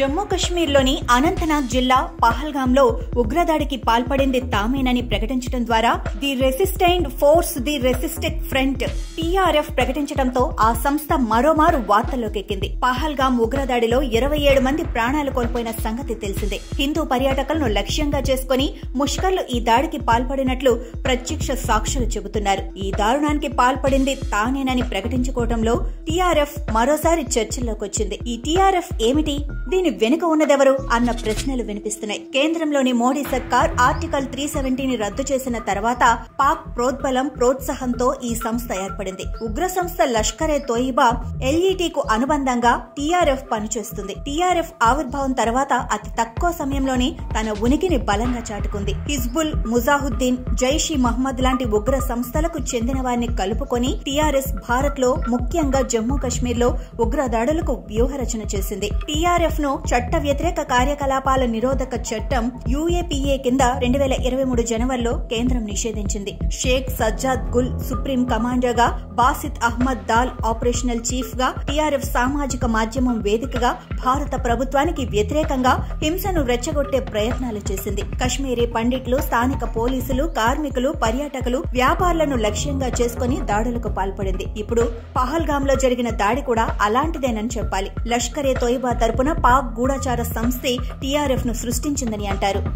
జమ్మూ కశ్మీర్లోని అనంతనాగ్ జిల్లా పహల్గాంలో ఉగ్రదాడికి పాల్పడింది తామేనని ప్రకటించడం ద్వారా the resistant force the resistance front TRF ప్రకటించడంతో ఆ సంస్థ మరోమారు వార్తల్లోకెక్కింది. పహల్గాం ఉగ్రదాడిలో 27 మంది ప్రాణాలు కోల్పోయిన సంగతి తెలిసిందే. హిందూ పర్యాటకులను లక్ష్యంగా చేసుకుని ముష్కర్లు ఈ దాడికి పాల్పడినట్లు ప్రత్యక్ష సాక్షులు చెబుతున్నారు. ఈ దారుణానికి పాల్పడింది తానేనని ప్రకటించుకోవడంలో టీఆర్ఎఫ్ మరోసారి చర్చల్లోకొచ్చింది. ఈ టీఆర్ఎఫ్ ఏమిటి, దీని వెనుక ఉన్నదెవరు అన్న ప్రశ్నలు వినిపిస్తున్నాయి. కేంద్రంలోని మోడీ సర్కార్ ఆర్టికల్ 370ని రద్దు చేసిన తర్వాత పాక్ ప్రోద్బలం ప్రోత్సాహంతో ఈ సంస్థ ఏర్పడింది. ఉగ్ర సంస్థ లష్కరే తోయిబా ఎల్ఈటీకు అనుబంధంగా టీఆర్ఎఫ్ పనిచేస్తుంది. టీఆర్ఎఫ్ ఆవిర్భావం తర్వాత అతి తక్కువ సమయంలోనే తన ఉనికిని బలంగా చాటుకుంది. హిజ్బుల్, ముజాహుద్దీన్, జైష్ ఈ మహమ్మద్ లాంటి ఉగ్ర సంస్థలకు చెందిన వారిని కలుపుకొని టీఆర్ఎస్ భారత్ లో ముఖ్యంగా జమ్మూ కశ్మీర్ లో ఉగ్రదాడులకు వ్యూహరచన చేసింది. టీఆర్ఎఫ్ ను చట్ట వ్యతిరేక కార్యకలాపాల నిరోధక చట్టం యూఏపీఏ కింద 2023 జనవరిలో కేంద్రం నిషేధించింది. షేక్ సజ్జాద్ గుల్ సుప్రీం కమాండర్ గా, బాసిత్ అహ్మద్ దాల్ ఆపరేషనల్ చీఫ్ గా, టీఆర్ఎఫ్ సామాజిక మాధ్యమం వేదికగా భారత ప్రభుత్వానికి వ్యతిరేకంగా హింసను రెచ్చగొట్టే ప్రయత్నాలు చేసింది. కశ్మీరీ పండిట్లు, స్థానిక పోలీసులు, కార్మికులు, పర్యాటకులు, వ్యాపారులను లక్ష్యంగా చేసుకుని దాడులకు పాల్పడింది. ఇప్పుడు పహల్గాంలో జరిగిన దాడి కూడా అలాంటిదేనని చెప్పాలి. లష్కరే తోయిబా తరపున పాక్ గూఢచార సంస్థే టీఆర్ఎఫ్ ను సృష్టించిందని అంటారు.